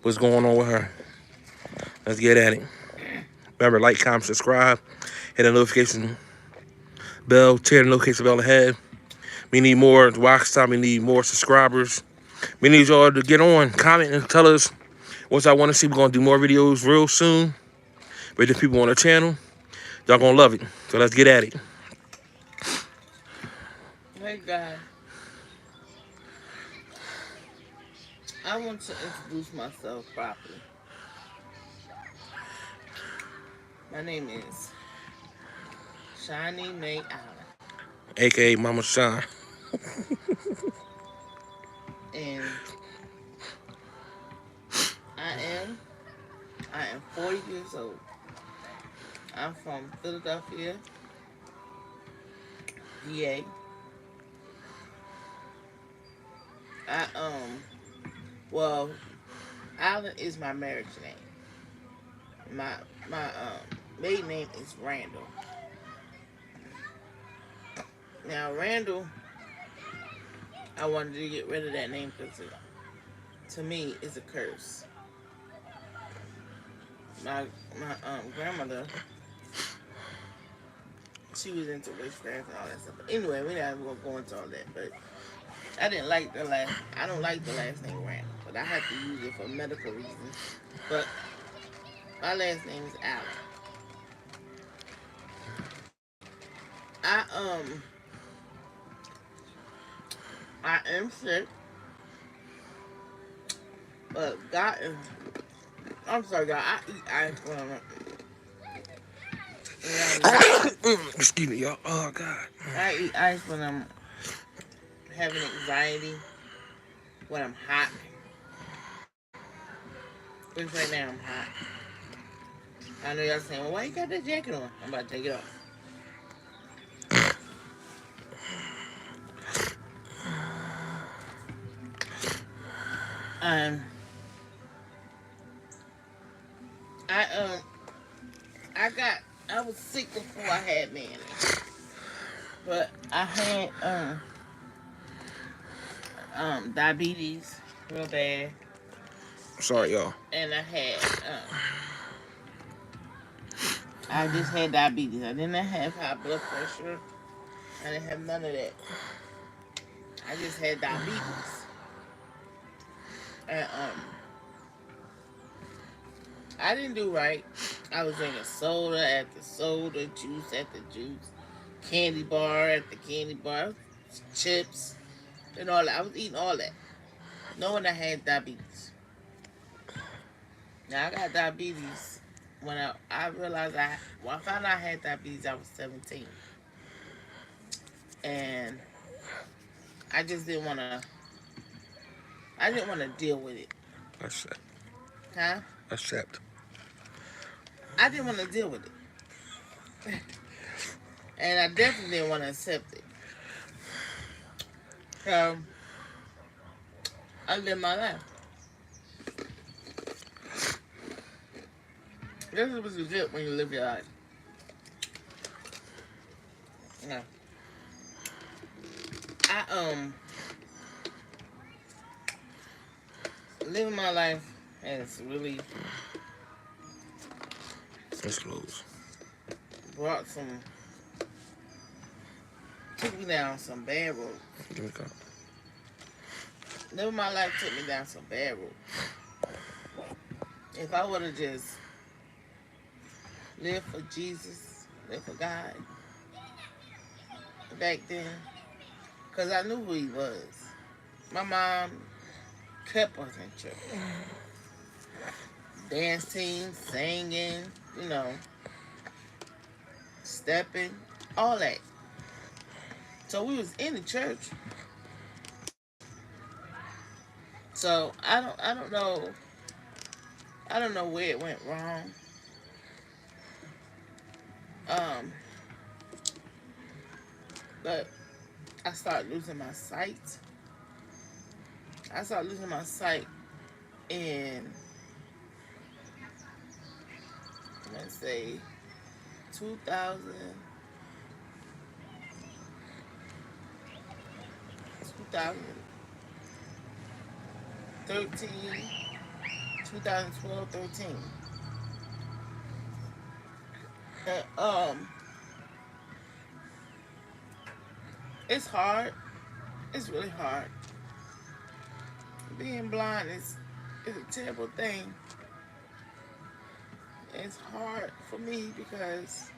what's going on with her. Let's get at it. Remember, like, comment, subscribe, hit the notification bell, tear the notification bell ahead. We need more watch time. We need more subscribers. We need y'all to get on, comment, and tell us what y'all want to see. We're going to do more videos real soon with the people on the channel. Y'all going to love it. So let's get at it. Hey guys, I want to introduce myself properly. My name is Shiny May Allen, AKA Mama Chy. and I am I am 40 years old. I'm from Philadelphia, PA. I well, Allen is my marriage name. My maiden name is Randall. Now Randall, I wanted to get rid of that name because to me it's a curse. My grandmother, she was into witchcraft and all that stuff. But anyway, we're not gonna go into all that. But I didn't like the last. I don't like the last name Randall, but I had to use it for medical reasons. But my last name is Allen. I I am sick, but God is. I'm sorry, God. I eat ice when I'm Excuse me, y'all. Oh, God. I eat ice when I'm having anxiety, when I'm hot. Which right now I'm hot. I know y'all saying, well, why you got that jacket on? I'm about to take it off. Um, I I was sick before I had Manny, but I had diabetes real bad, Sorry, y'all. and I just had diabetes. I didn't have high blood pressure. I didn't have none of that. I just had diabetes, and I didn't do right. I was drinking soda after soda, juice after juice, candy bar after candy bar, chips, and all that. I was eating all that, knowing I had diabetes. Now I got diabetes when I realized when I found out I had diabetes, I was 17, and I just didn't want to. I didn't want to deal with it, Accept. huh? Accept. I didn't want to deal with it, and I definitely didn't want to accept it. So I lived my life. This is what you get when you live your life. Yeah. I living my life has really Let's close. brought some took me down some bad roads. Give me a cup. Living my life took me down some bad roads. If I would have just lived for Jesus, lived for God back then, because I knew who He was. My mom kept us in church, dancing, singing, you know, stepping, all that. So we was in the church. So I don't know where it went wrong. Um, but I started losing my sight. I started losing my sight in, let's say, 2000, 2013, 2012, 13. And, it's hard. It's really hard. Being blind is a terrible thing. It's hard for me because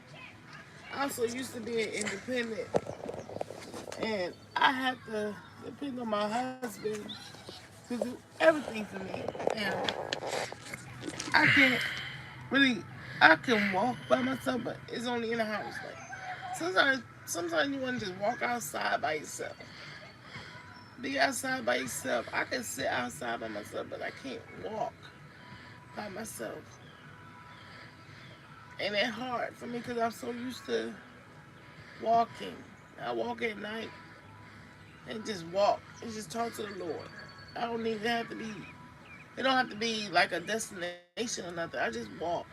I'm so used to being independent, and I have to depend on my husband to do everything for me. And I can't really. I can walk by myself, but it's only in the house. Like sometimes you want to just walk outside by yourself. Be outside by yourself. I can sit outside by myself, but I can't walk by myself. And it's hard for me because I'm so used to walking. I walk at night and just walk and just talk to the Lord. I don't even have to be. It don't have to be like a destination or nothing. I just walk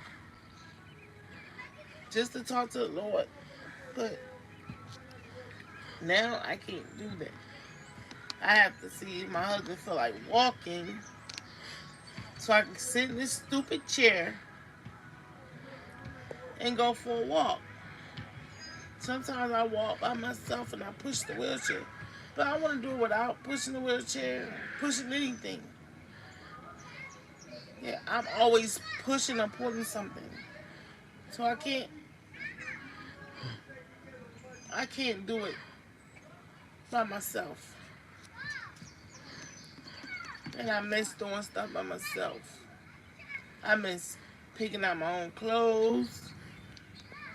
just to talk to the Lord. But now I can't do that. I have to see if my husband feel like walking so I can sit in this stupid chair and go for a walk. Sometimes I walk by myself and I push the wheelchair. But I want to do it without pushing the wheelchair, pushing anything. Yeah, I'm always pushing or pulling something. So I can't do it by myself. And I miss doing stuff by myself. I miss picking out my own clothes.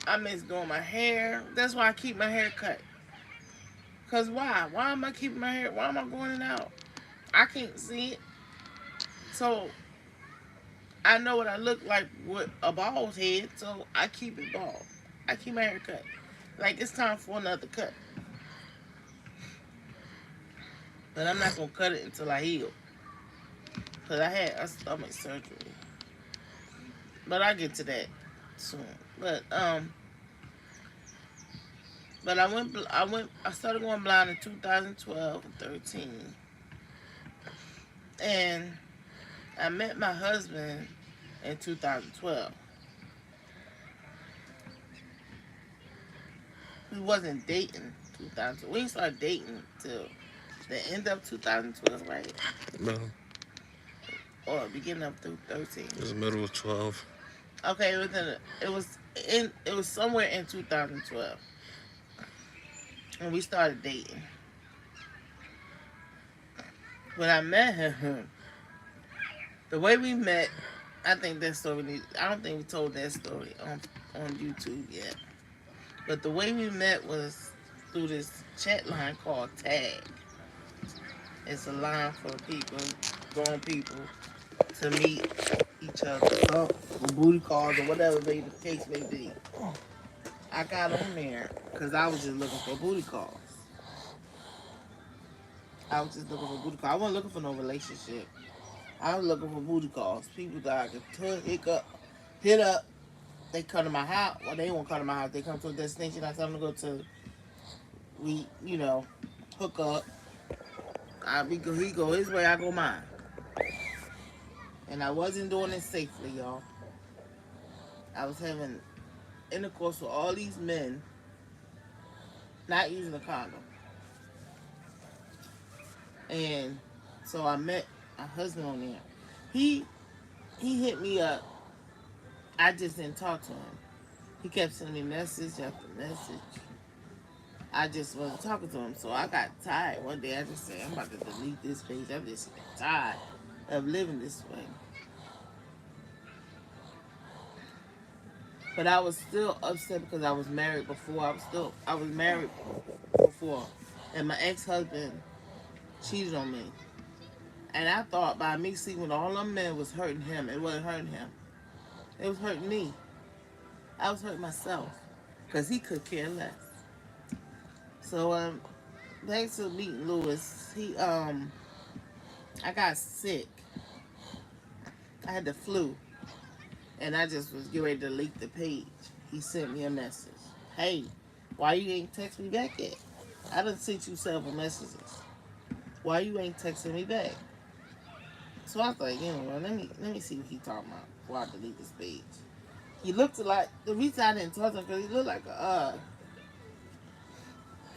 I miss doing my hair. That's why I keep my hair cut. Cause why? Why am I keeping my hair? Why am I going it out? I can't see it. So I know what I look like with a bald head, so I keep it bald. I keep my hair cut. Like it's time for another cut. But I'm not gonna cut it until I heal. Cause I had a stomach surgery. But I'll get to that soon. But I started going blind in 2012 and 13. And I met my husband in 2012. We wasn't dating 2000. We didn't start dating till the end of 2012, right? No, Or beginning of 13. it was the middle of 12. Okay, it was somewhere in 2012 when we started dating. When I met him, the way we met, I think that story. I don't think we told that story on YouTube yet. But the way we met was through this chat line called Tag. It's a line for people, grown people, to meet each other, for booty calls or whatever the case may be. I got on there because I was just looking for booty calls. I was just looking for booty calls. I wasn't looking for no relationship. I was looking for booty calls. People that I could hit up. They come to my house. Well, they won't come to my house. They come to a destination. I tell them to go to. We hook up. He go his way. I go mine. And I wasn't doing it safely, y'all. I was having intercourse with all these men, not using a condom. And so I met my husband on there. He he hit me up. I just didn't talk to him. He kept sending me message after message. I just wasn't talking to him. So I got tired. One day I just said, I'm about to delete this page. I'm just tired of living this way. But I was still upset because I was married before. I was married before. And my ex-husband cheated on me. And I thought by me sleeping with all them men was hurting him. It wasn't hurting him. It was hurting me. I was hurting myself. Because he could care less. So thanks to meeting Lewis, I got sick. I had the flu. And I just was getting ready to delete the page. He sent me a message. Hey, why you ain't text me back yet? I done sent you several messages. Why you ain't texting me back? So I was like, you know what, let me see what he talking about before I delete this page. He looked like, the reason I didn't talk to him because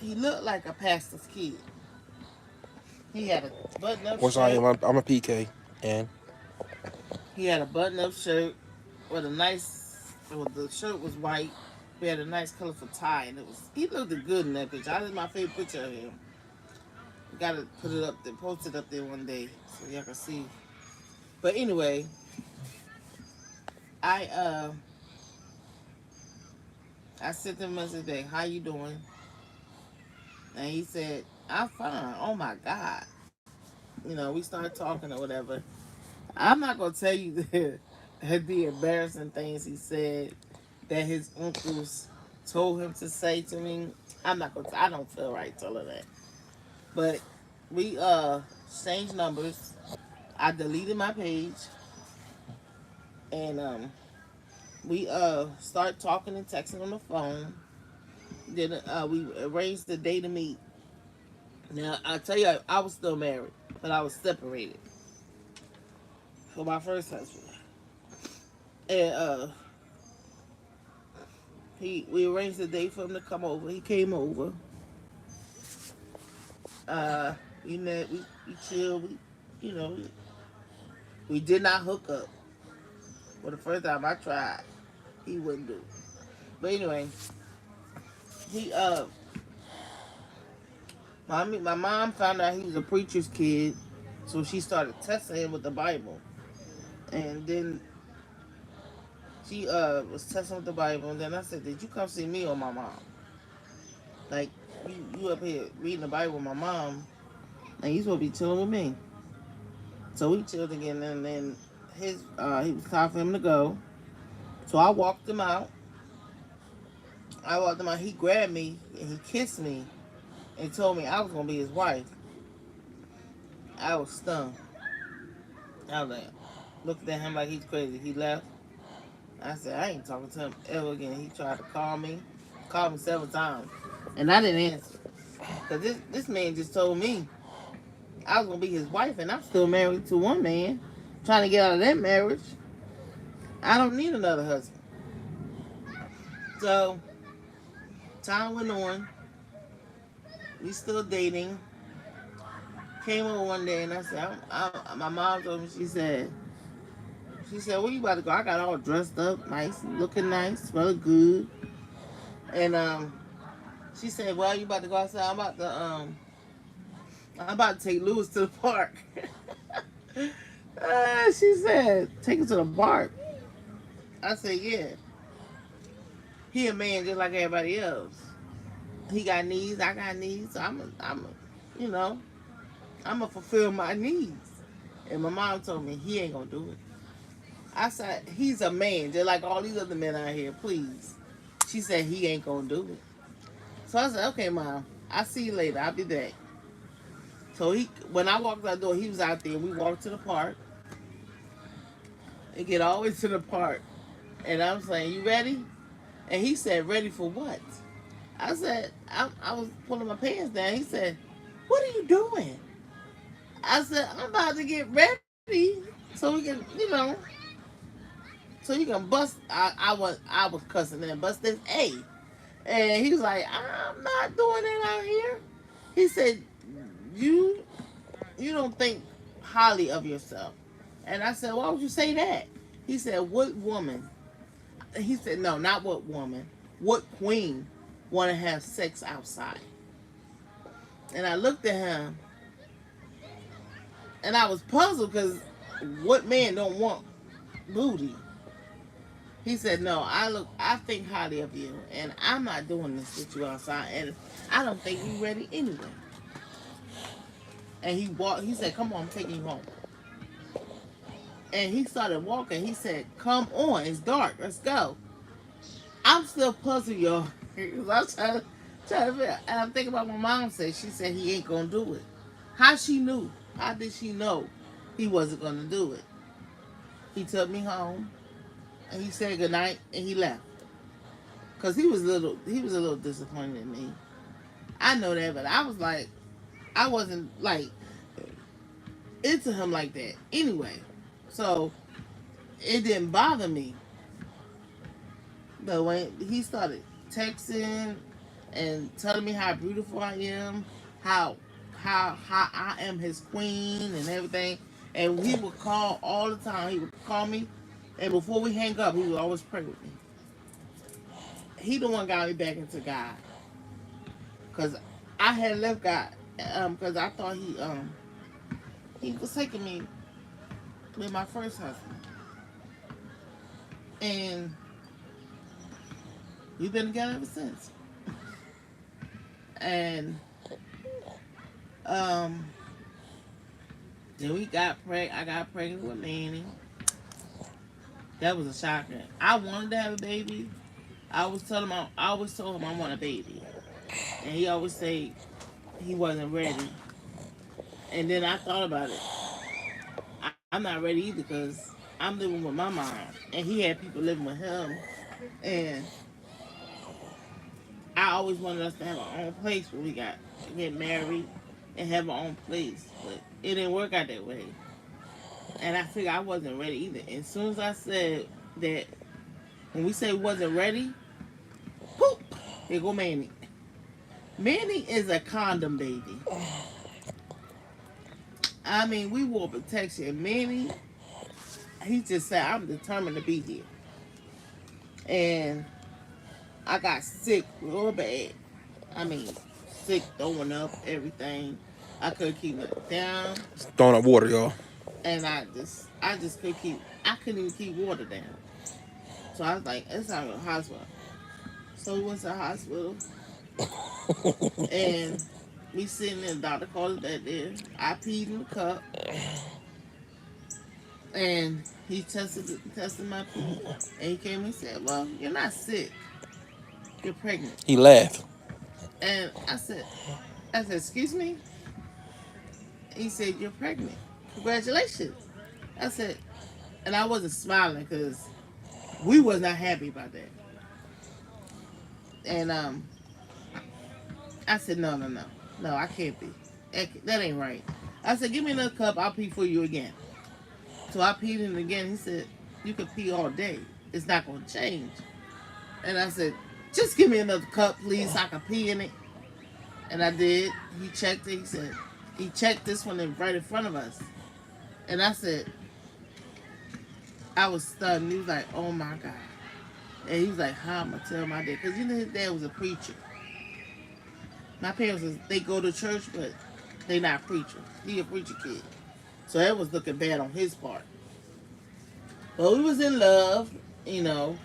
he looked like a pastor's kid. He had a button up What's I shirt. am? I'm a PK. And He had a button up shirt with a nice, well, the shirt was white. We had a nice colorful tie, and he looked good in that picture. That is my favorite picture of him. Gotta put it up there, post it up there one day so y'all can see. But anyway, I uh I sent him a message back, how you doing? And he said, I'm fine. Oh my God. We started talking or whatever. I'm not gonna tell you the embarrassing things he said that his uncles told him to say to me. I'm not gonna. I don't feel right telling that. But we exchanged numbers. I deleted my page, and we started talking and texting on the phone. Then we arranged the day to meet. Now I tell you, I was still married, but I was separated from my first husband, and we arranged a date for him to come over. He came over. Uh, we met. We chilled. You know, we did not hook up. For the first time I tried, he wouldn't do it. But anyway, he my mom found out he was a preacher's kid, so she started testing him with the Bible, and then she was testing with the Bible, and then I said, "Did you come see me or my mom? Like you up here reading the Bible with my mom, and you supposed to be chilling with me." So we chilled again, and then he was time for him to go. So I walked him out. He grabbed me and he kissed me and told me I was gonna be his wife. I was stunned. I was like, looked at him like he's crazy. He left. I said, I ain't talking to him ever again. He tried to call me several times, and I didn't answer because this man just told me I was gonna be his wife, and I'm still married to one man, trying to get out of that marriage. I don't need another husband. So time went on. We still dating. Came over one day and I said, my mom told me, she said, where you about to go? I got all dressed up, nice, looking nice, smelling good. And she said, well, you about to go outside? I'm about to take Lewis to the park. She said, take him to the park. I said, yeah. He a man just like everybody else. He got needs, I got needs. So you know, I'm gonna fulfill my needs. And my mom told me he ain't gonna do it. I said, he's a man, just like all these other men out here, please. She said, he ain't gonna do it. So I said, okay, Mom, I'll see you later. I'll be back. So when I walked out the door, he was out there. We walked to the park and get all the way to the park. And I'm saying, you ready? And he said, ready for what? I said, I was pulling my pants down. He said, what are you doing? I said, I'm about to get ready so we can, so you can bust. I was cussing and bust this A. And he was like, I'm not doing it out here. He said, you you don't think highly of yourself. And I said, why would you say that? He said, what woman? He said, no, not what woman. What queen want to have sex outside? And I looked at him and I was puzzled because what man don't want booty? He said, no, I think highly of you and I'm not doing this with you outside and I don't think you ready anyway. And he said, come on, I'm taking you home. And he started walking. He said, come on, it's dark, let's go. I'm still puzzled, y'all. I'm trying to figure. And I'm thinking about what my mom said. She said he ain't gonna do it. How she knew? How did she know he wasn't gonna do it? He took me home and he said goodnight and he left. Cause he was a little disappointed in me. I know that, but I was like, I wasn't like into him like that anyway. So it didn't bother me. But when he started texting and telling me how beautiful I am, how how I am his queen and everything, and he would call all the time. He would call me, and before we hang up, he would always pray with me. He the one got me back into God, cause I had left God, cause I thought he was taking me with my first husband, and we've been together ever since. And um, then we got pregnant. I got pregnant with Manny. That was a shocker. I wanted to have a baby. I always told him I want a baby, and he always say he wasn't ready. And then I thought about it. I'm not ready either because I'm living with my mom, and he had people living with him, and I always wanted us to have our own place when we get married and have our own place, but it didn't work out that way. And I figured I wasn't ready either. And as soon as I said that, when we say wasn't ready, poop, here go Manny. Manny is a condom baby. I mean, we wore protection. Manny, he just said, I'm determined to be here. And I got sick real bad. I mean, sick, throwing up, everything. I couldn't keep it down. Throwing up water, y'all. And I just I couldn't even keep water down. So I was like, it's time to go to the hospital. So we went to the hospital, and me sitting there, the doctor called us back there. I peed in the cup, and he tested my pee, and he came and said, "Well, you're not sick. You're pregnant." He laughed. And I said, "Excuse me." He said, "You're pregnant. Congratulations." I said, and I wasn't smiling because we was not happy about that. And I said, "No, no, no, no, I can't be. That ain't right." I said, "Give me another cup. I'll pee for you again." So I peed in it again. He said, "You can pee all day. It's not going to change." And I said, "Just give me another cup, please, so I can pee in it." And I did. He checked it. He said, he checked this one right in front of us. And I said, I was stunned. He was like, "Oh my God." And he was like, "How am I going to tell my dad?" Because you know his dad was a preacher. My parents, they go to church, but they not preachers. He a preacher kid. So that was looking bad on his part. But we was in love, you know.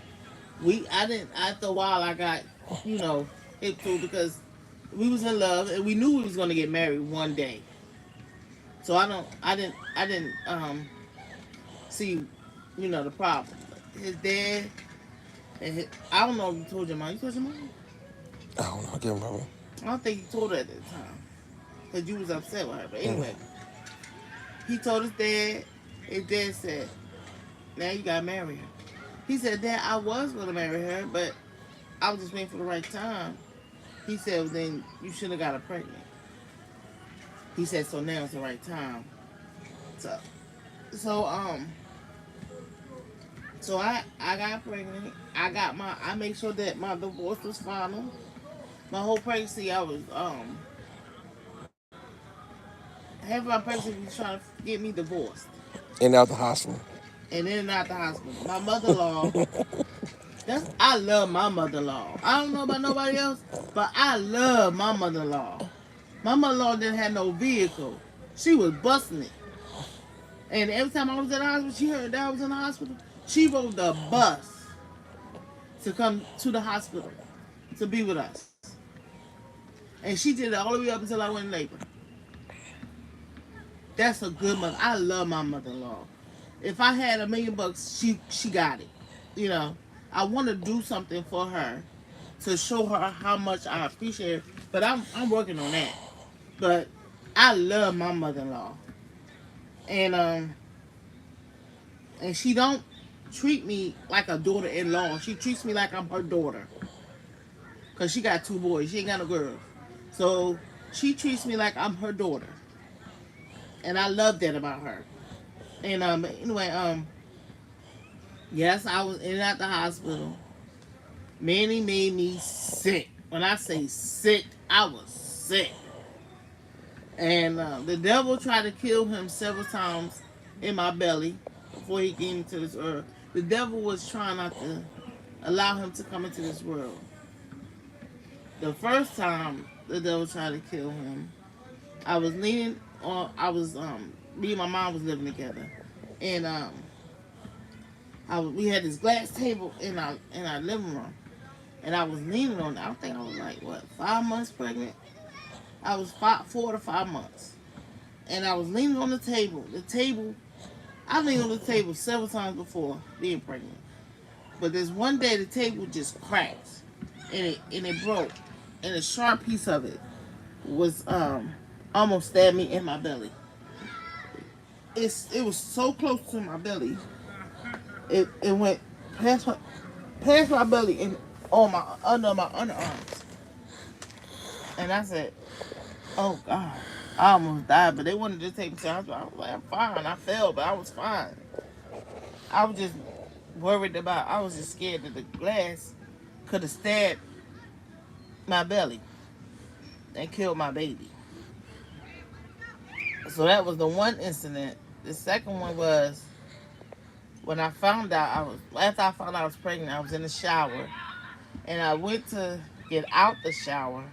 I didn't, after a while I got, you know, hip to, because we was in love and we knew we was going to get married one day. So I didn't see, you know, the problem. His dad, I don't know if you told your mom. You told your mom? I don't know. I can't remember. I don't think you told her at that time. Because you was upset with her. But Mm. anyway, he told his dad. His dad said, "Now you got to marry her." He said, "Dad, I was going to marry her, but I was just waiting for the right time." He said, "Well, then you shouldn't have got her pregnant." He said, "So now it's the right time." So, so um, I got pregnant. I made sure that my divorce was final. My whole pregnancy, I was half of my pregnancy was trying to get me divorced, In and out the hospital. and then not the hospital. My mother-in-law. I love my mother-in-law. I don't know about nobody else, but I love my mother-in-law. My mother-in-law didn't have no vehicle. She was busting it. And every time I was in the hospital, she heard that I was in the hospital. She rode the bus to come to the hospital to be with us. And she did it all the way up until I went in labor. That's a good mother. I love my mother-in-law. If I had $1,000,000, she got it. You know, I want to do something for her to show her how much I appreciate her. But I'm working on that. But I love my mother-in-law, and and she don't treat me like a daughter-in-law. She treats me like I'm her daughter, cause she got two boys. She ain't got no girls, so she treats me like I'm her daughter. and I love that about her. And anyway, yes, I was in and out the hospital. Manny made me sick. When I say sick, I was sick. And the devil tried to kill him several times in my belly before he came into this earth. The devil was trying not to allow him to come into this world. The first time the devil tried to kill him, I was leaning on. I was me and my mom was living together, and we had this glass table in our living room, and I was leaning on it. I think I was like what 5 months pregnant. I was 4 to 5 months, and I was leaning on the table. The table, I leaned on the table several times before being pregnant, but this one day the table just cracked, and it broke, and a sharp piece of it was almost stabbed me in my belly. It was so close to my belly. It went past my belly and on my under my underarms. And I said, "Oh God." I almost died, but they wanted to take me to the hospital. I was like, I'm fine. I fell, but I was fine. I was just worried about, I was just scared that the glass could have stabbed my belly and killed my baby. So that was the one incident. The second one was when I found out after I found out I was pregnant, I was in the shower and I went to get out the shower.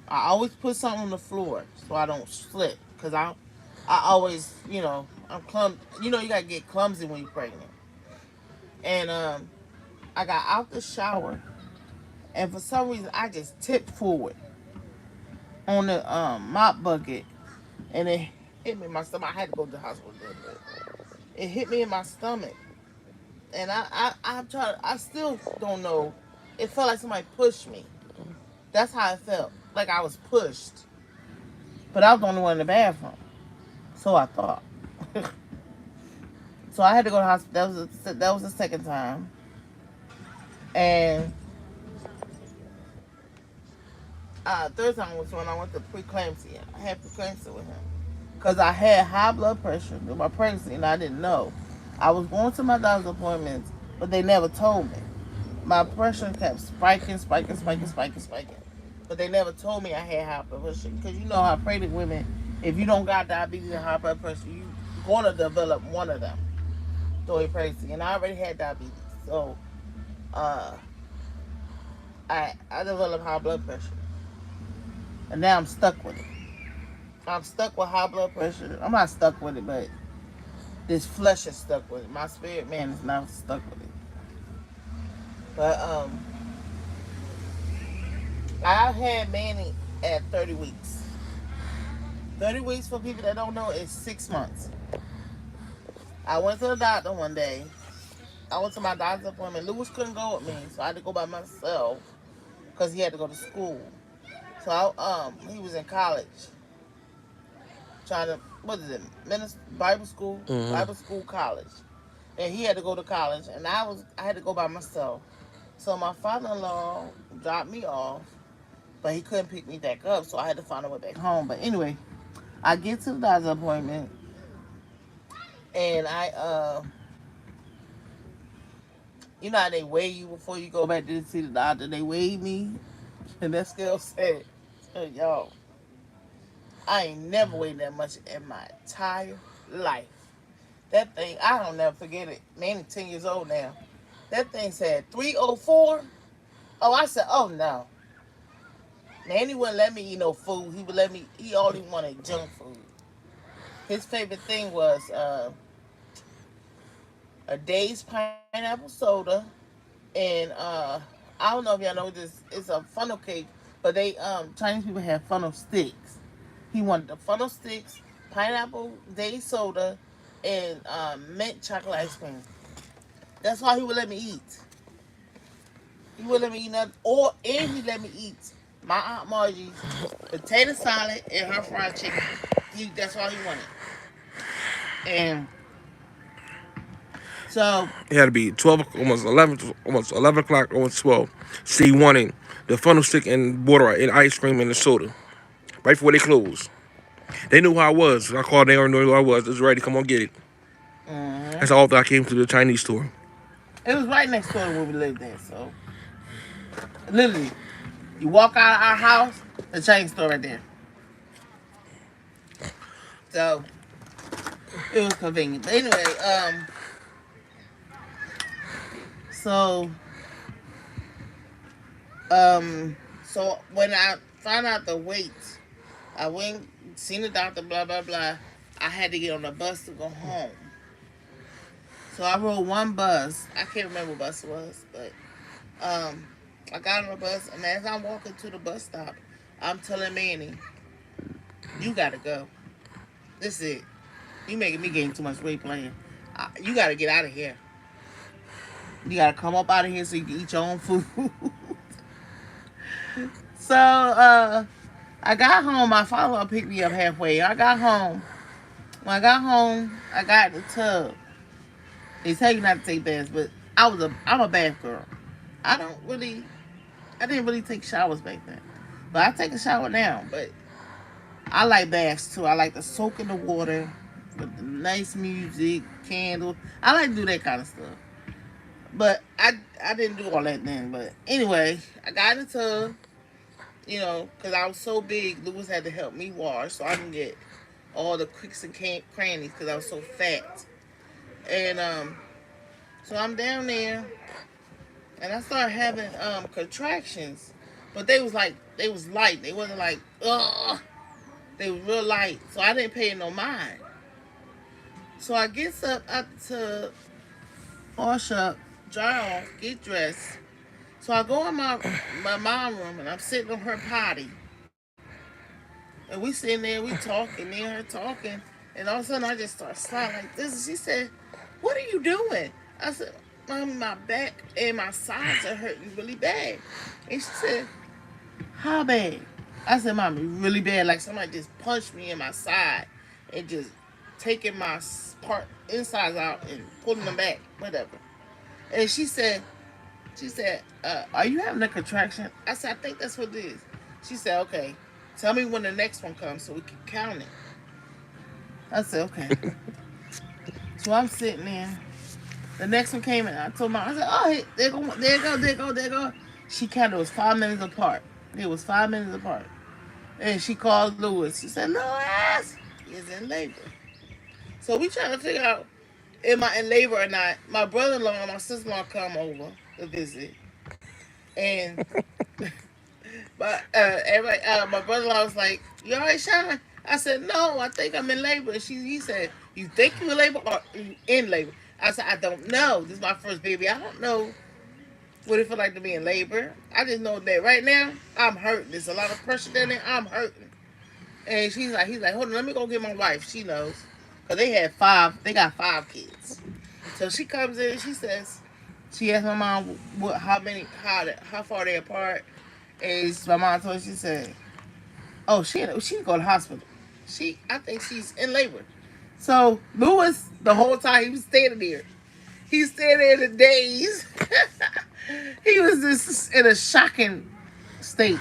I always put something on the floor so I don't slip because I always, I'm clumsy. You gotta get clumsy when you're pregnant. And I got out the shower, and for some reason I just tipped forward on the mop bucket, and it hit me in my stomach. I had to go to the hospital. But it hit me in my stomach, and I'm trying. I still don't know. It felt like somebody pushed me. That's how it felt, like I was pushed. But I was the only one in the bathroom, so I thought. So I had to go to the hospital. That was the second time, and third time was when I went to preeclampsia. I had preeclampsia with him because I had high blood pressure through my pregnancy, and I didn't know. I was going to my doctor's appointments, but they never told me. My pressure kept spiking, spiking, spiking, spiking, spiking. But they never told me I had high blood pressure because you know how pregnant women, if you don't got diabetes and high blood pressure, you gonna develop one of them during pregnancy. And I already had diabetes, so uh, I developed high blood pressure, and now I'm stuck with it. I'm stuck with high blood pressure. I'm not stuck with it, but this flesh is stuck with it. My spirit man is not stuck with it. But I had Manny at 30 weeks. 30 weeks for people that don't know is 6 months. I went to the doctor one day. I went to my doctor's appointment. Lewis couldn't go with me, so I had to go by myself because he had to go to school. So he was in college, trying to what is it, Bible school, Mm-hmm. Bible school college, and he had to go to college, and I had to go by myself. So my father-in-law dropped me off, but he couldn't pick me back up, so I had to find a way back home. But anyway, I get to the doctor's appointment, and you know how they weigh you before you go back to see the doctor. They weighed me, and that scale said, "Yo, I ain't never weighed that much in my entire life." That thing, I don't never forget it. Man, 10 years old now. That thing said 304. Oh, I said, oh no. Man, he wouldn't let me eat no food. He would let me eat all he wanted junk food. His favorite thing was a Dave's pineapple soda, and I don't know if y'all know this. It's a funnel cake, but they Chinese people have funnel sticks. He wanted the funnel sticks, pineapple Dave's soda, and mint chocolate ice cream. That's all he would let me eat. He would let me eat nothing, and he let me eat my Aunt Margie's potato salad and her fried chicken. That's all he wanted. And so It had to be 12, almost 11 o'clock, almost 12. So he wanted the funnel stick and water and ice cream and the soda right before they close. They knew who I was. I called. They already knew who I was. It's ready. Come on, get it. Mm-hmm. That's all that I came to the Chinese store. It was right next door to where we lived at. So literally, you walk out of our house, the chain store right there. So it was convenient. But anyway, so so when I found out the weight, I went seen the doctor. Blah blah blah. I had to get on the bus to go home. So I rode one bus. I can't remember what bus it was, but um, I got on the bus, and as I'm walking to the bus stop, I'm telling Manny, "You gotta go. This is it. You making me gain too much weight playing. You gotta get out of here. You gotta come up out of here so you can eat your own food." So I got home. My father picked me up halfway. I got home. When I got home, I got in the tub. They tell you not to take baths, but I'm a bath girl. I don't really I didn't really take showers back then. But I take a shower now. But I like baths too. I like to soak in the water with the nice music, candles. I like to do that kind of stuff. But I didn't do all that then. But anyway, I got in the tub, because I was so big. Lewis had to help me wash so I can get all the cricks and crannies because I was so fat. And so I'm down there, and I started having contractions, but they was light. They wasn't like ugh. They was real light, so I didn't pay no mind. So I gets up out the tub, wash up, dry off, get dressed. So I go in my mom room and I'm sitting on her potty, and we sitting there, we talking, me and her talking, and all of a sudden I just start sliding like this. And she said, "What are you doing?" I said, "Mom, my back and my sides are hurting really bad." And she said, "How bad?" I said, "Mommy, really bad. Like somebody just punched me in my side and just taking my part insides out and pulling them back, whatever." And she said, "Are you having a contraction?" I said, "I think that's what it is." She said, "Okay, tell me when the next one comes so we can count it." I said, "Okay." So I'm sitting there. The next one came and I told Mom, I said, "Oh, hey, there go, there go, there go, there go." She counted. It was 5 minutes apart. It was 5 minutes apart. And she called Lewis. She said, "Lewis is in labor." So we trying to figure out, am I in labor or not? My brother-in-law and my sister-in-law come over to visit. And but everybody, my brother-in-law was like, "You all right, Sean?" I said, "No, I think I'm in labor." And he said, "You think you in labor or you in labor?" I said, "I don't know. This is my first baby. I don't know what it feel like to be in labor. I just know that right now I'm hurting. There's a lot of pressure down there. I'm hurting." And he's like, "Hold on, let me go get my wife." She knows, cause they got 5 kids. So she comes in, she says, she asked my mom how far they apart, and my mom told her, she said, "Oh, she can go to the hospital. I think she's in labor." So Lewis, the whole time he was standing there, he stayed there in a daze. He was just in a shocking state.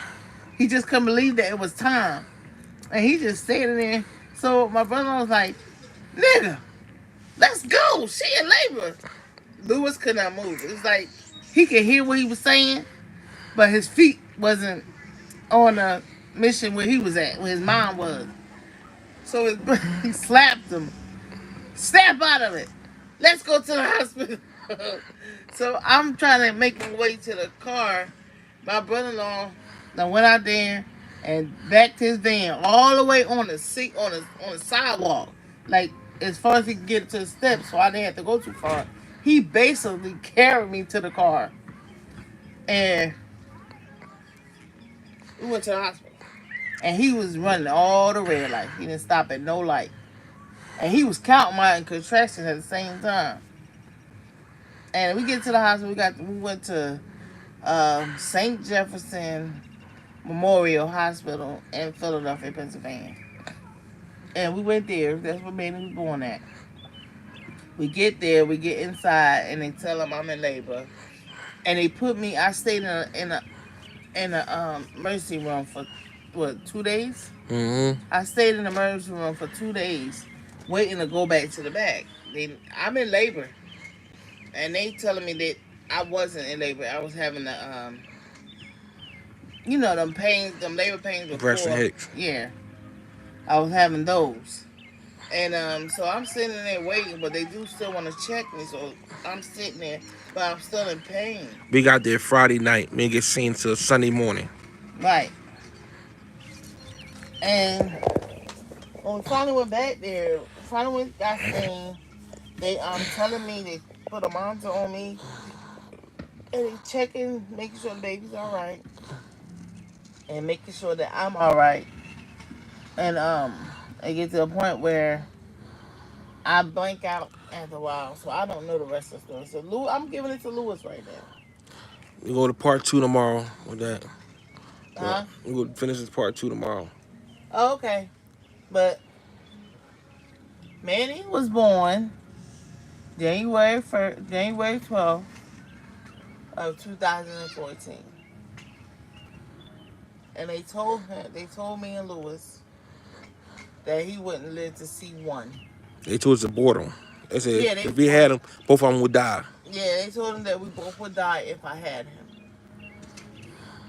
He just couldn't believe that it was time. And he just standing there. So my brother was like, "Nigga, let's go. She in labor." Lewis could not move. It was like he could hear what he was saying, but his feet wasn't on the mission where he was at, where his mom was. So he slapped him. "Snap out of it. Let's go to the hospital." So I'm trying to make my way to the car. My brother-in-law then went out there and backed his van all the way on the seat on the sidewalk, like as far as he could get to the steps, so I didn't have to go too far. He basically carried me to the car, and we went to the hospital. And he was running all the red light. He didn't stop at no light, and he was counting my contractions at the same time. And we get to the hospital. We went to St. Jefferson Memorial Hospital in Philadelphia, Pennsylvania. And we went there. That's where baby was born at. We get there. We get inside, and they tell them I'm in labor. And they put me. I stayed in a emergency room for what, 2 days. Mm-hmm. I stayed in the emergency room for 2 days, waiting to go back to the back. I'm in labor, and they telling me that I wasn't in labor. I was having them pains, them labor pains Breast and before. hips. Yeah, I was having those. And so I'm sitting there waiting, but they do still want to check me. So I'm sitting there, but I'm still in pain. We got there Friday night. We didn't get seen till Sunday morning. Right. And when we finally went back there, finally got seen, they telling me they put a monitor on me and they checking, making sure the baby's all right, and making sure that I'm all right. And it get to a point where I blank out after a while, so I don't know the rest of the story. So I'm giving it to Lewis right now. We go to part two tomorrow with that. Well, Huh? we will finish this part two tomorrow. Oh, okay. But Manny was born January 12th of 2014, and they told me and Lewis that he wouldn't live to see one. They told us to abort him. They said Yeah, if we had him, both of them would die. they told him that we both would die if I had him.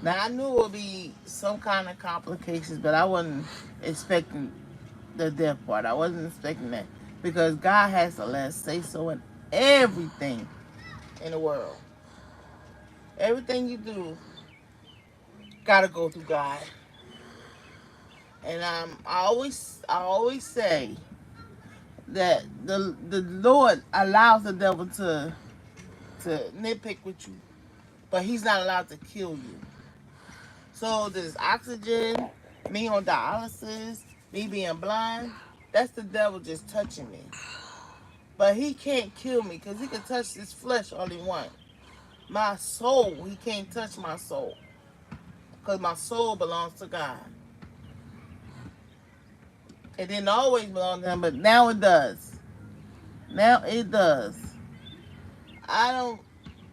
Now I knew it would be some kind of complications, but I wasn't expecting the death part. I wasn't expecting that because God has the last say so in everything in the world. Everything you do gotta go through God. And I always say that the Lord allows the devil to nitpick with you, but he's not allowed to kill you. So this oxygen, me on dialysis, me being blind, that's the devil just touching me. But he can't kill me because he can touch this flesh all he wants. My soul, he can't touch my soul because my soul belongs to God. It didn't always belong to him, but now it does. Now it does. I don't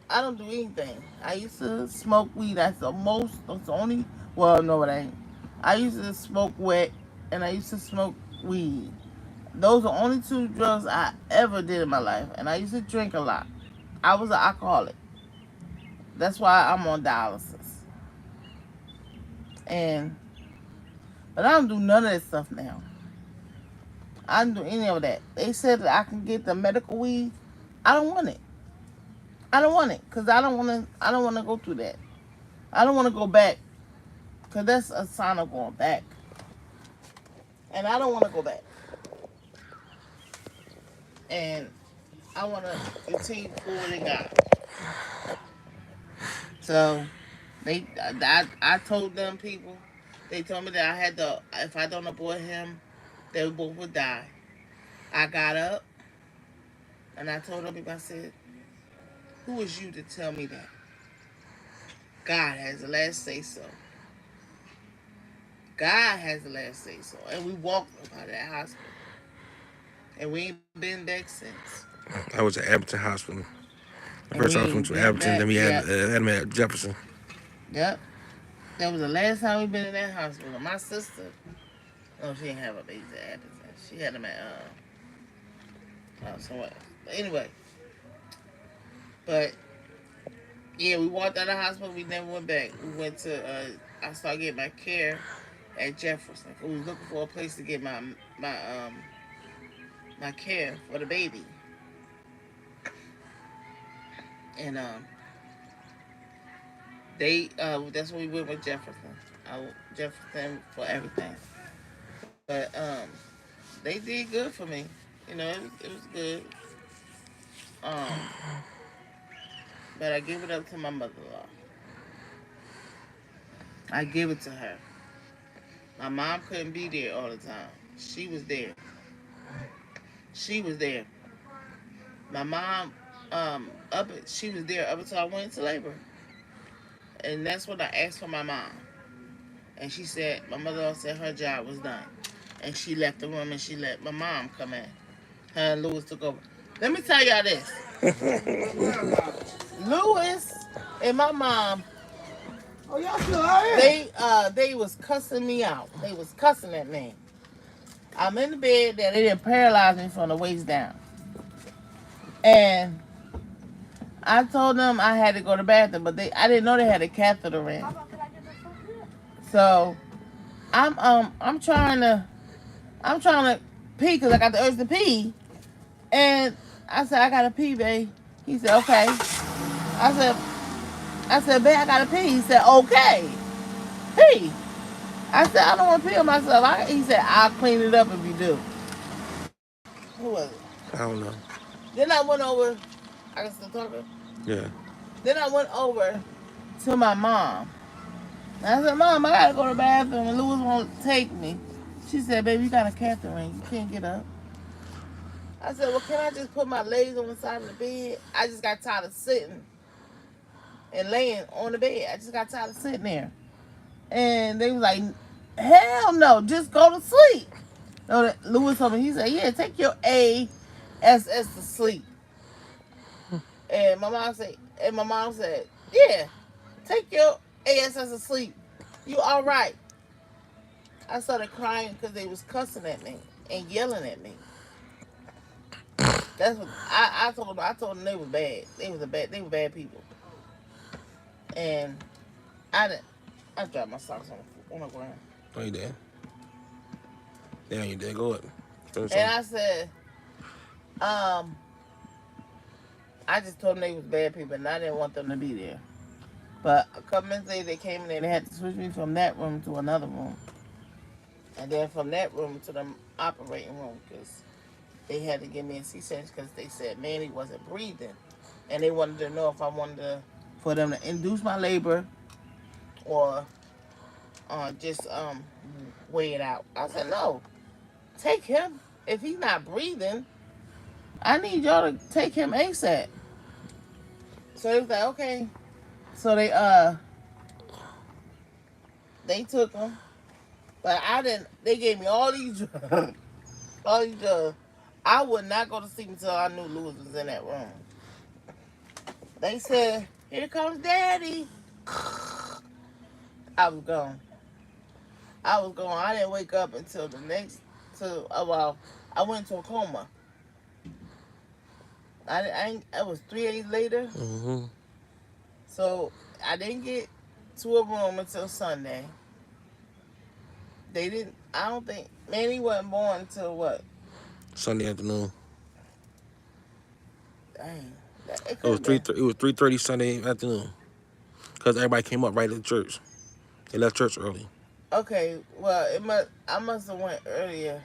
I don't do anything. I used to smoke weed. That's the only, well, no, it ain't. I used to smoke wet and I used to smoke weed. Those are the only two drugs I ever did in my life. And I used to drink a lot. I was an alcoholic. That's why I'm on dialysis. And, but I don't do none of that stuff now. I don't do any of that. They said that I can get the medical weed. I don't want it. I don't want it because I don't want to go through that. I don't want to go back because that's a sign of going back. And I don't want to go back. And I want to continue forward in God. So I told them people, they told me that I had to, if I don't abort him, they both would die. I got up and I told them, I said, who is you to tell me that? God has the last say so. God has the last say so. And we walked up out of that hospital. And we ain't been back since. I was at Abington Hospital. The And we first time I went ain't to been Abington, back. then we Yep. had him at Jefferson. Yep. That was the last time we been in that hospital. My sister, no, she didn't have a baby at Abington. She had them at somewhere. But anyway, but yeah, we walked out of the hospital. We never went back. We went to. I started getting my care at Jefferson. We was looking for a place to get my care for the baby, and that's when we went with Jefferson. Jefferson for everything, but they did good for me. It was good. Um, but I give it up to my mother-in-law. I give it to her. My mom couldn't be there all the time. She was there. She was there. My mom, she was there up until I went into labor, and that's when I asked for my mom, and she said my mother said her job was done, and she left the room and she let my mom come in. Her and Lewis took over. Let me tell y'all this: Lewis and my mom They was cussing me out. They was cussing at me. I'm in the bed that they didn't paralyze me from the waist down. And I told them I had to go to the bathroom, but I didn't know they had a catheter in. So I'm trying to pee because I got the urge to pee. And I said, I gotta pee, babe. He said, okay. I said, babe, I gotta pee. He said, okay. Pee. I said, I don't want to pee on myself. He said, I'll clean it up if you do. Who was it? I don't know. Then I went over. I can still talking. Yeah. Then I went over to my mom. And I said, Mom, I gotta go to the bathroom, and Louis won't take me. She said, baby, you got a catheter in. You can't get up. I said, well, can I just put my legs on the side of the bed? I just got tired of sitting and laying on the bed. I just got tired of sitting there. And they was like, hell no, just go to sleep. No, Louis told me, he said, yeah, take your ASS to sleep. And my mom said, yeah, take your ASS to sleep. You all right. I started crying because they was cussing at me and yelling at me. That's what I told them. I told them they were bad. They were bad people. And I didn't. I dropped my socks on the ground. Oh, you did? Yeah, you did. Go ahead. And I said, um, I just told them they was bad people, and I didn't want them to be there. But a couple minutes later, they came in there. They had to switch me from that room to another room, and then from that room to the operating room because they had to give me a C-section because they said Manny wasn't breathing, and they wanted to know if I wanted for them to induce my labor or just weigh it out. I said no, take him. If he's not breathing, I need y'all to take him ASAP. So they was like, okay. So they took him, but I didn't. They gave me all these drugs, all these drugs. I would not go to sleep until I knew Louis was in that room. They said, "Here comes Daddy." I was gone. I was gone. I didn't wake up until the next. Well, I went into a coma. It was 3 days later. Mm-hmm. So I didn't get to a room until Sunday. They didn't. I don't think Manny wasn't born until what? Sunday afternoon. Dang, it It could was have been. 3:30 Sunday afternoon. Because everybody came up right at church. They left church early. Okay, well, I must have went earlier.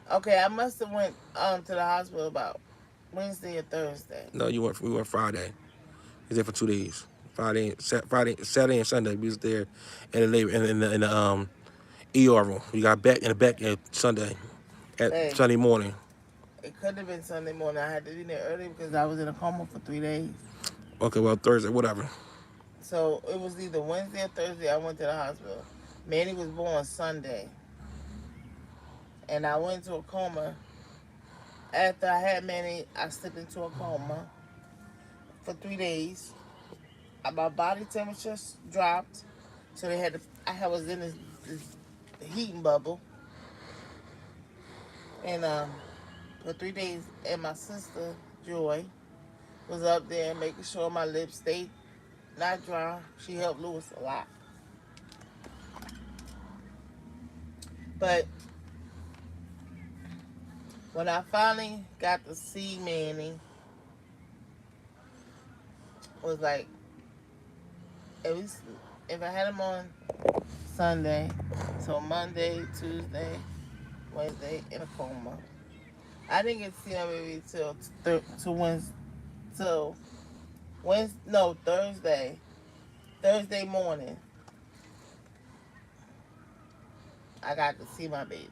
Okay, I must have went to the hospital about Wednesday or Thursday. No, we went Friday. We was there for 2 days. Saturday, and Sunday. We was there in the labor in the ER room. We got back in the back at Sunday, at Hey, Sunday morning. it couldn't have been Sunday morning. I had to be there early because I was in a coma for 3 days. Okay, well Thursday, whatever. So it was either Wednesday or Thursday. I went to the hospital. Manny was born Sunday, and I went into a coma. After I had Manny, I slipped into a coma for 3 days. My body temperature dropped, so they had to. I was in this heating bubble, and for 3 days, and my sister Joy was up there making sure my lips stayed not dry. She helped Louis a lot, but when I finally got to see Manny, it was like at least if I had him on Sunday, so Monday, Tuesday, Wednesday in a coma. I didn't get to see him maybe till Wednesday, till Wednesday, no Thursday morning. I got to see my baby.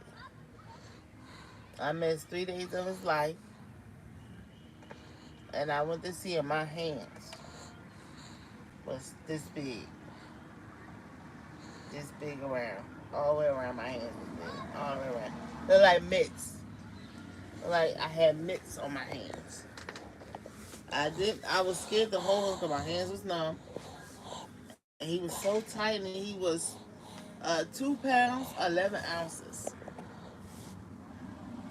I missed 3 days of his life, and I went to see him. My hands was this big around, all the way around. My hands was big, all the way around. They're like mitts. Like I had mitts on my hands. I was scared to hold them because my hands was numb. And he was so tiny. He was 2 pounds, 11 ounces,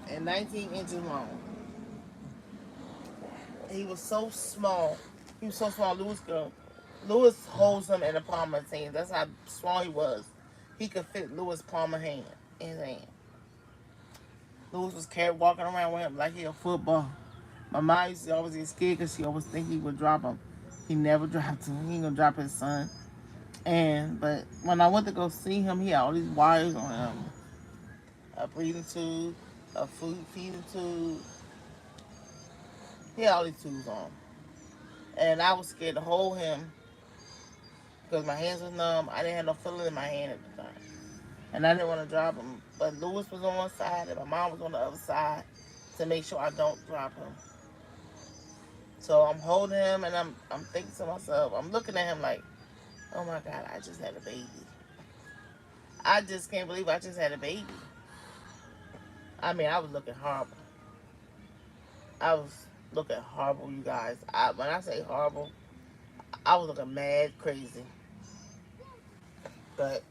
and 19 inches long. He was so small. He was so small. Lewis holds him in the palm of his hand. That's how small he was. He could fit Lewis' palm of hand in his hand. Lewis was carried walking around with him like he a football. My mom used to always get scared because she always think he would drop him. He never dropped him. He ain't gonna drop his son. But when I went to go see him, he had all these wires on him, a breathing tube, a food feeding tube. He had all these tubes on. And I was scared to hold him because my hands was numb. I didn't have no feeling in my hand at the time. And I didn't want to drop him. But Lewis was on one side and my mom was on the other side to make sure I don't drop him. So I'm holding him and I'm thinking to myself, I'm looking at him like, oh my God, I just had a baby. I just can't believe I just had a baby. I mean, I was looking horrible. I was looking horrible, you guys. When I say horrible, I was looking mad crazy. But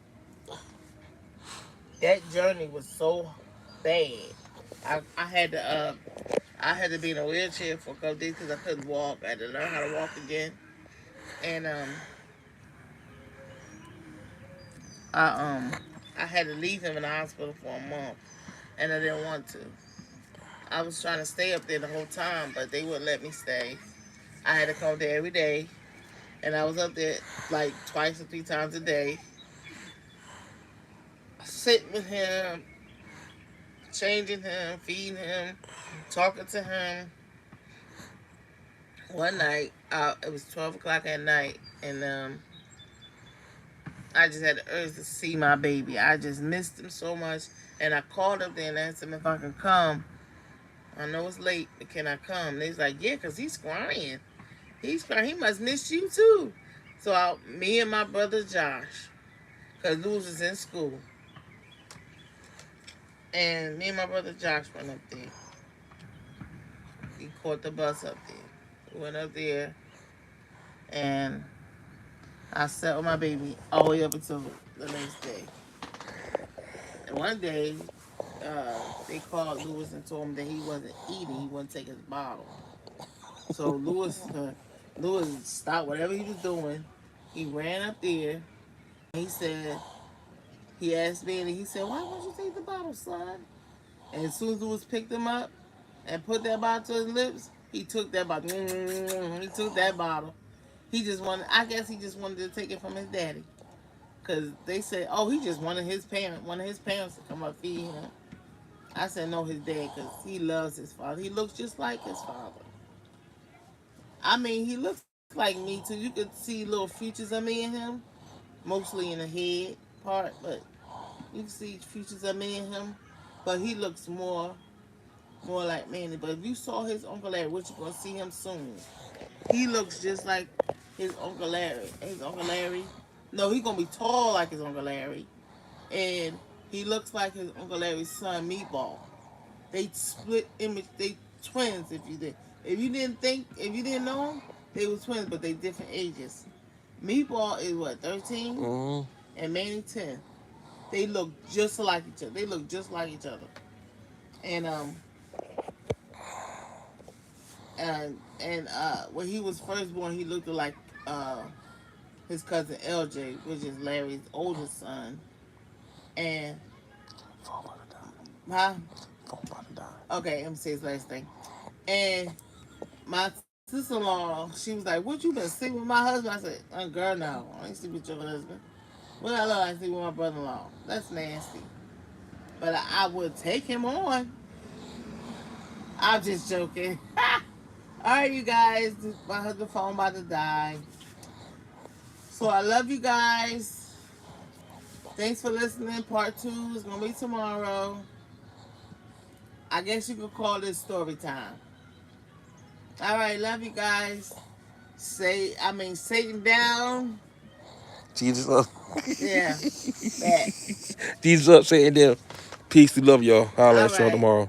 that journey was so bad. I had to be in a wheelchair for a couple days because I couldn't walk. I had to learn how to walk again, and I I had to leave him in the hospital for a month, and I didn't want to. I was trying to stay up there the whole time, but they wouldn't let me stay. I had to come there every day, and I was up there like twice or 3 times a day, sitting with him, changing him, feeding him, talking to him. One night, it was 12 o'clock at night, and I just had the urge to see my baby. I just missed him so much, and I called up there and asked him if I could come. I know it's late, but can I come? And he's like, yeah, because he's crying. He's crying. He must miss you too. So me and my brother Josh, because Lewis was in school, and me and my brother Josh went up there. He caught the bus up there. We went up there, and I sat with my baby all the way up until the next day. And one day, they called Lewis and told him that he wasn't eating. He wouldn't take his bottle. So Lewis stopped whatever he was doing. He ran up there. He said, he asked me, and he said, why won't you take the bottle, son? And as soon as Lewis picked him up and put that bottle to his lips, he took that bottle. He took that bottle. I guess he just wanted to take it from his daddy. Because they said, oh, he just wanted one of his parents to come up feed him. I said, no, his dad, because he loves his father. He looks just like his father. I mean, he looks like me, too. You could see little features of me in him, mostly in the head part, but you can see features of me in him. But he looks more like Manny. But if you saw his Uncle Larry, which you're going to see him soon, he looks just like his Uncle Larry. His Uncle Larry, no, he's going to be tall like his Uncle Larry. And he looks like his Uncle Larry's son, Meatball. They split image. They twins. If you didn't know them, they were twins, but they different ages. Meatball is what 13, Mm-hmm. and Manny 10. They look just like each other. They look just like each other. And when he was first born, he looked like his cousin LJ, which is Larry's oldest son. And huh? Okay, let me say his last thing. And my sister-in-law, she was like, "What, you been sleeping with my husband?" I said, "Girl, no, I ain't sleep with your husband. What I look like sleep with my brother-in-law? That's nasty." But I would take him on. I'm just joking. All right, you guys, my husband's phone about to die. So I love you guys. Thanks for listening. Part 2 is gonna be tomorrow. I guess you could call this story time. All right, love you guys. Satan down. Jesus up. Yeah, back. Jesus up, saying there. Peace. We love y'all. Holla All at y'all right. tomorrow.